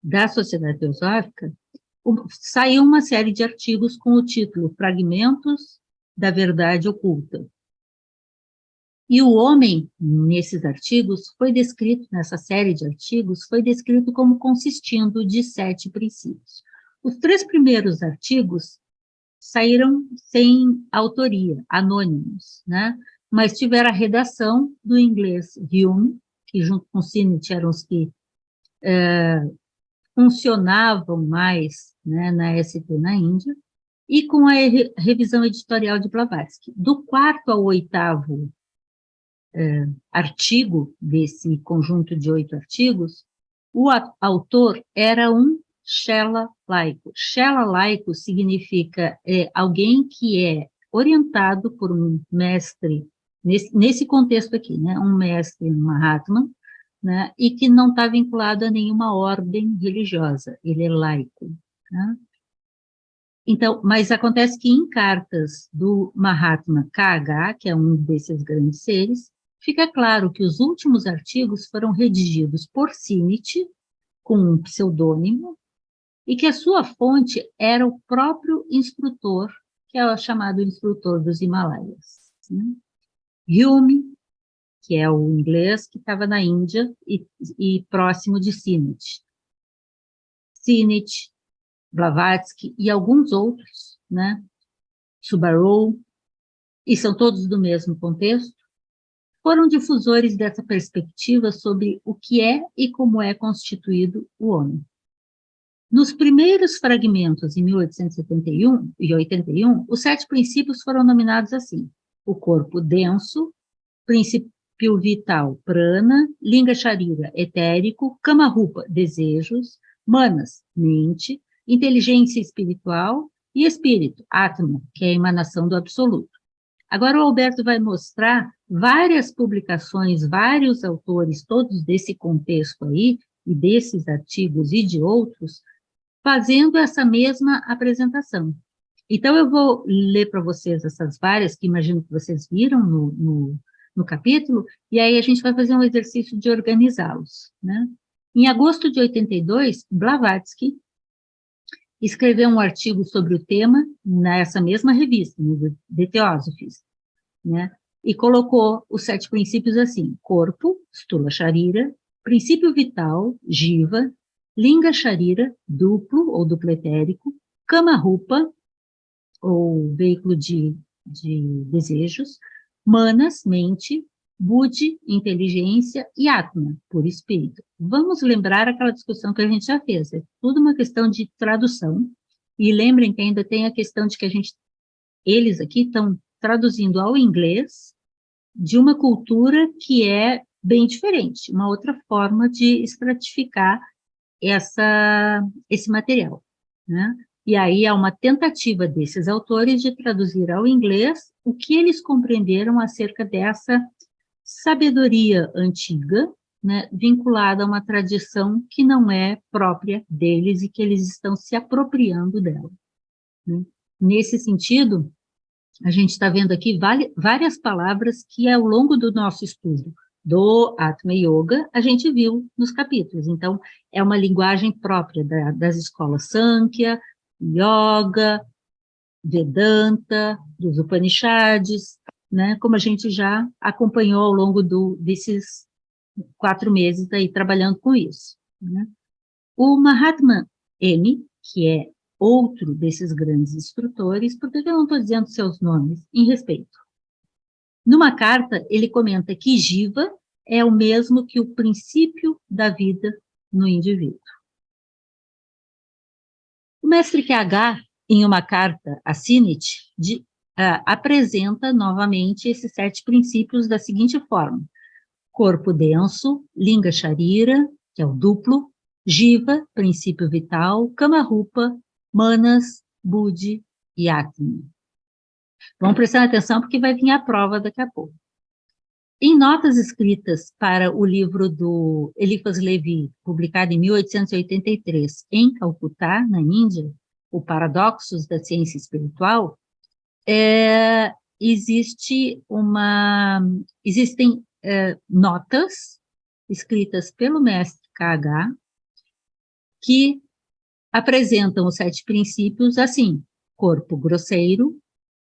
da Sociedade Teosófica, saiu uma série de artigos com o título Fragmentos da Verdade Oculta. E o homem, nesses artigos, nessa série de artigos, foi descrito como consistindo de 7 princípios. Os 3 primeiros artigos saíram sem autoria, anônimos, né? Mas tiveram a redação do inglês Hume, que junto com Sinnett eram os que funcionavam mais, né, na ST na Índia, e com a revisão editorial de Blavatsky. Do 4º ao 8º artigo desse conjunto de 8 artigos, o autor era um Shela laico. Shela laico significa alguém que é orientado por um mestre, nesse contexto aqui, né, um mestre Mahatma, né, e que não está vinculado a nenhuma ordem religiosa, ele é laico. Né? Então, mas acontece que em cartas do Mahatma KH, que é um desses grandes seres, fica claro que os últimos artigos foram redigidos por Sinnett, com um pseudônimo, e que a sua fonte era o próprio instrutor, que é o chamado instrutor dos Himalaias. Né? Hume, que é o inglês que estava na Índia e próximo de Sinnett. Sinnett, Blavatsky e alguns outros, né? Subarow, e são todos do mesmo contexto, foram difusores dessa perspectiva sobre o que é e como é constituído o homem. Nos primeiros fragmentos, em 1871 e 81, os 7 princípios foram nominados assim: o corpo denso, princípio vital, prana, linga sharira, etérico, kama rupa, desejos, manas, mente, inteligência espiritual e espírito, atma, que é a emanação do absoluto. Agora o Alberto vai mostrar várias publicações, vários autores, todos desse contexto aí, e desses artigos e de outros, fazendo essa mesma apresentação. Então, eu vou ler para vocês essas várias, que imagino que vocês viram no capítulo, e aí a gente vai fazer um exercício de organizá-los. Né? Em agosto de 82, Blavatsky escreveu um artigo sobre o tema nessa mesma revista, no The Theosophist, né? E colocou os 7 princípios assim: corpo, stula sharira, princípio vital, jiva, linga sharira, duplo ou dupletérico, kama rupa, ou veículo de desejos, manas, mente, buddhi, inteligência, e atma, por espírito. Vamos lembrar aquela discussão que a gente já fez, é tudo uma questão de tradução, e lembrem que ainda tem a questão de que eles aqui estão traduzindo ao inglês de uma cultura que é bem diferente, uma outra forma de estratificar esse material, né? E aí há uma tentativa desses autores de traduzir ao inglês o que eles compreenderam acerca dessa sabedoria antiga, né, vinculada a uma tradição que não é própria deles e que eles estão se apropriando dela. Né? Nesse sentido, a gente está vendo aqui várias palavras que, ao longo do nosso estudo do Atma Yoga, a gente viu nos capítulos. Então, é uma linguagem própria das escolas Sankhya, Yoga, Vedanta, dos Upanishads, né, como a gente já acompanhou ao longo desses 4 meses aí trabalhando com isso. Né. O Mahatma M, que é outro desses grandes instrutores, por que eu não estou dizendo seus nomes? Em respeito. Numa carta, ele comenta que Jiva é o mesmo que o princípio da vida no indivíduo. O mestre QH, em uma carta a Sinnett, apresenta novamente esses 7 princípios da seguinte forma: corpo denso, linga sharira, que é o duplo, Jiva, princípio vital, kama rupa, manas, buddhi e atma. Vamos prestar atenção porque vai vir a prova daqui a pouco. Em notas escritas para o livro do Eliphas Levi, publicado em 1883, em Calcutá, na Índia, o Paradoxos da Ciência Espiritual, existem notas escritas pelo mestre KH, que apresentam os 7 princípios assim: corpo grosseiro,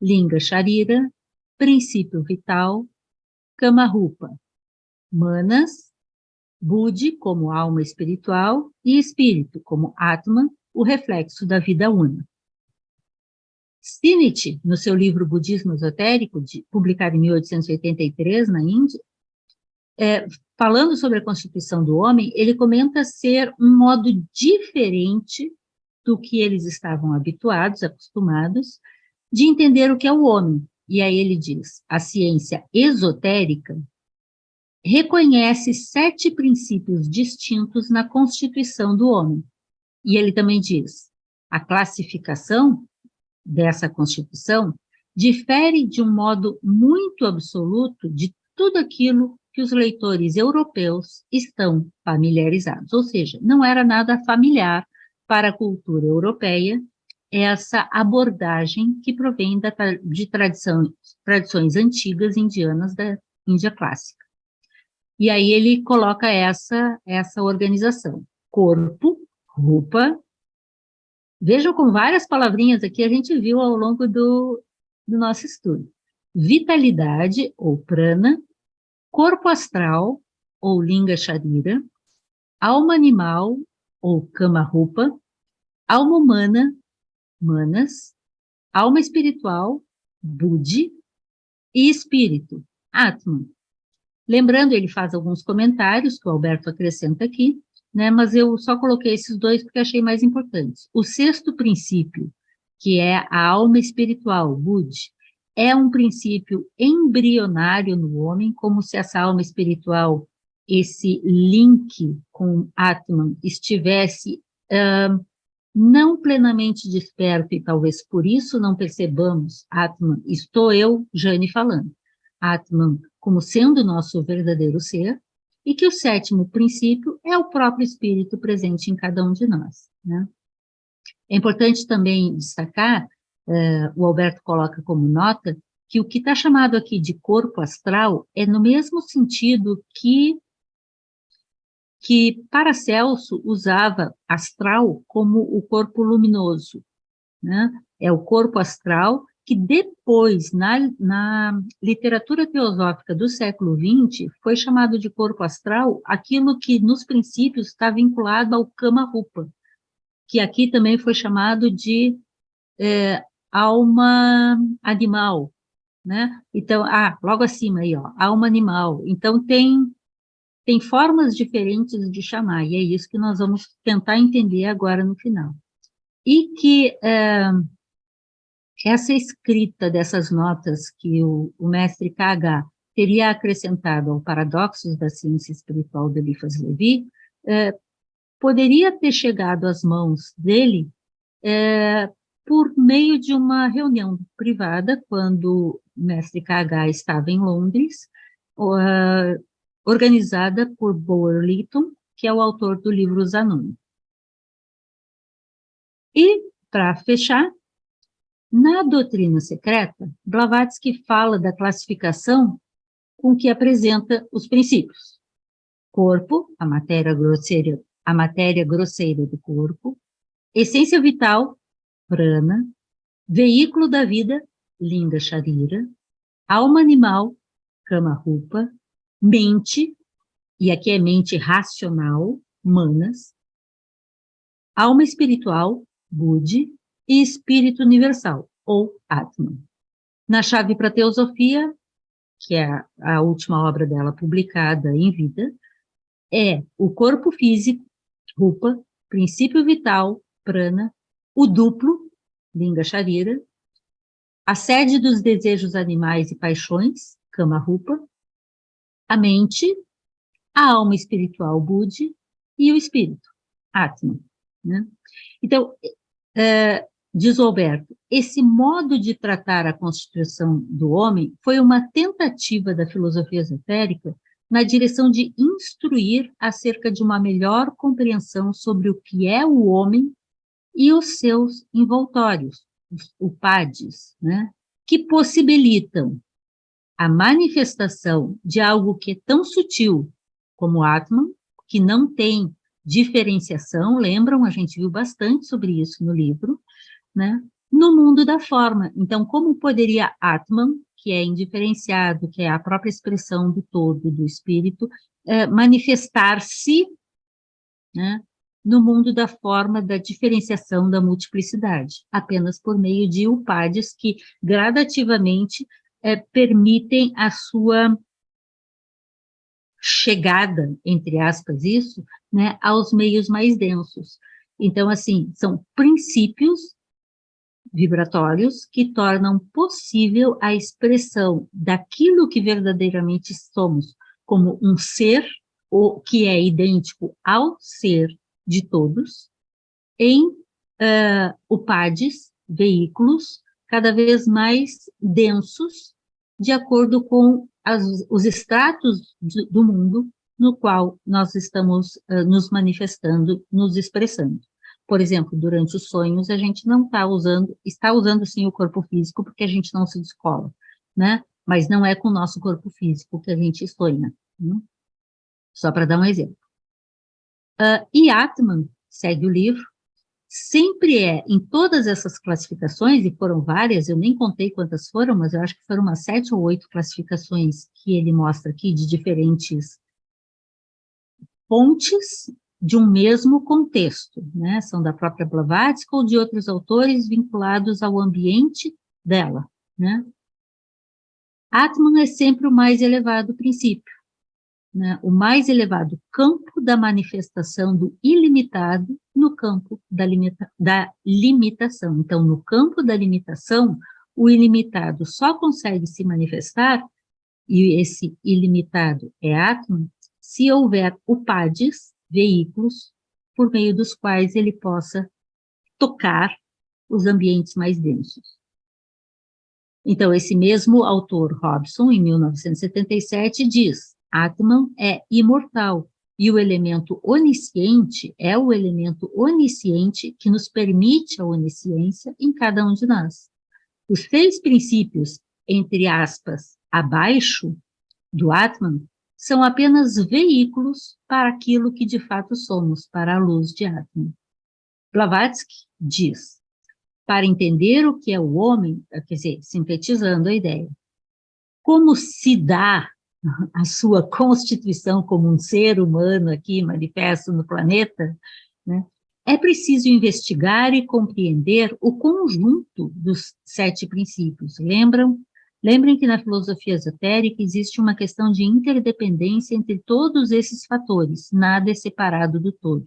linga sharira, princípio vital, kama rupa, manas, buddhi como alma espiritual e espírito como atman, o reflexo da vida una. Sinit, no seu livro Budismo Esotérico, publicado em 1883 na Índia, falando sobre a constituição do homem, ele comenta ser um modo diferente do que eles estavam habituados, acostumados, de entender o que é o homem. E aí ele diz, a ciência esotérica reconhece 7 princípios distintos na constituição do homem. E ele também diz, a classificação dessa constituição difere de um modo muito absoluto de tudo aquilo que os leitores europeus estão familiarizados. Ou seja, não era nada familiar para a cultura europeia essa abordagem que provém de tradições antigas indianas da Índia clássica. E aí ele coloca essa organização. Corpo, rupa. Vejam com várias palavrinhas aqui, a gente viu ao longo do nosso estudo. Vitalidade, ou prana, corpo astral, ou linga sharira, alma animal, ou kama rupa, alma humana, manas, alma espiritual, buddhi, e espírito, atman. Lembrando, ele faz alguns comentários que o Alberto acrescenta aqui, né, mas eu só coloquei esses 2 porque achei mais importantes. O 6º princípio, que é a alma espiritual, buddhi, é um princípio embrionário no homem, como se essa alma espiritual, esse link com Atman, estivesse não plenamente desperto, e talvez por isso não percebamos Atman, estou eu, Jane, falando, Atman como sendo o nosso verdadeiro ser, e que o 7º princípio é o próprio espírito presente em cada um de nós, né? É importante também destacar, o Alberto coloca como nota, que o que está chamado aqui de corpo astral é no mesmo sentido que Paracelso usava astral como o corpo luminoso, né? É o corpo astral que depois, na literatura teosófica do século XX, foi chamado de corpo astral aquilo que, nos princípios, está vinculado ao Kama Rupa, que aqui também foi chamado de alma animal, né? Então, logo acima aí, ó, alma animal. Então, tem formas diferentes de chamar, e é isso que nós vamos tentar entender agora no final. E que essa escrita dessas notas que o mestre K.H. teria acrescentado ao Paradoxos da Ciência Espiritual de Eliphas Levi, poderia ter chegado às mãos dele por meio de uma reunião privada, quando o mestre K.H. estava em Londres, organizada por Boer Lytton, que é o autor do livro Os Anônimos. E, para fechar, na doutrina secreta, Blavatsky fala da classificação com que apresenta os princípios. Corpo, a matéria grosseira do corpo, essência vital, prana, veículo da vida, linga sharira, alma animal, kama rupa, mente, e aqui é mente racional, manas, alma espiritual, buddhi, e espírito universal, ou Atman. Na chave para a teosofia, que é a última obra dela publicada em vida, é o corpo físico, rupa, princípio vital, prana, o duplo, linga sharira, a sede dos desejos animais e paixões, kama rupa, a mente, a alma espiritual, buddhi, e o espírito, Atman, né? Então, diz o Alberto, esse modo de tratar a constituição do homem foi uma tentativa da filosofia esotérica na direção de instruir acerca de uma melhor compreensão sobre o que é o homem e os seus envoltórios, os upadhis, né, que possibilitam a manifestação de algo que é tão sutil como o Atman, que não tem diferenciação, lembram? A gente viu bastante sobre isso no livro, né? No mundo da forma. Então, como poderia Atman, que é indiferenciado, que é a própria expressão do todo, do espírito, manifestar-se, né, no mundo da forma, da diferenciação, da multiplicidade, apenas por meio de upadhyas que gradativamente permitem a sua chegada, entre aspas, isso, né, aos meios mais densos. Então, assim, são princípios vibratórios que tornam possível a expressão daquilo que verdadeiramente somos, como um ser, ou que é idêntico ao ser de todos, em upadhyas, veículos, cada vez mais densos, de acordo com os estratos do mundo no qual nós estamos nos manifestando, nos expressando. Por exemplo, durante os sonhos, a gente não está usando sim o corpo físico, porque a gente não se descola, né? Mas não é com o nosso corpo físico que a gente sonha, né? Só para dar um exemplo. E Atman, segue o livro, sempre em todas essas classificações, e foram várias, eu nem contei quantas foram, mas eu acho que foram umas 7 ou 8 classificações que ele mostra aqui, de diferentes fontes de um mesmo contexto, né? São da própria Blavatsky ou de outros autores vinculados ao ambiente dela, né? Atman é sempre o mais elevado princípio, né? O mais elevado campo da manifestação do ilimitado no campo da limitação. Então, no campo da limitação, o ilimitado só consegue se manifestar, e esse ilimitado é Atman, se houver upadhyas, veículos, por meio dos quais ele possa tocar os ambientes mais densos. Então, esse mesmo autor, Robson, em 1977, diz: Atman é imortal, e o elemento onisciente é o elemento onisciente que nos permite a onisciência em cada um de nós. Os 6 princípios, entre aspas, abaixo do Atman, são apenas veículos para aquilo que de fato somos, para a luz de Atman. Blavatsky diz: para entender o que é o homem, quer dizer, sintetizando a ideia, como se dá a sua constituição como um ser humano aqui manifesto no planeta, né, é preciso investigar e compreender o conjunto dos 7 princípios. Lembrem que na filosofia esotérica existe uma questão de interdependência entre todos esses fatores, nada é separado do todo.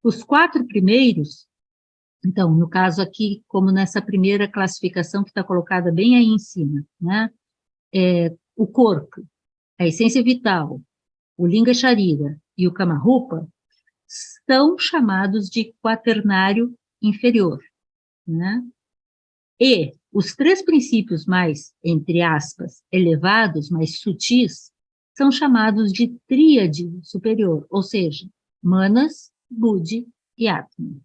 Os 4 primeiros, então, no caso aqui, como nessa primeira classificação que está colocada bem aí em cima, né, o corpo, a essência vital, o Linga Sharira e o Kamarupa, são chamados de quaternário inferior, né? E os 3 princípios mais, entre aspas, elevados, mais sutis, são chamados de tríade superior, ou seja, Manas, Buddhi e Atman.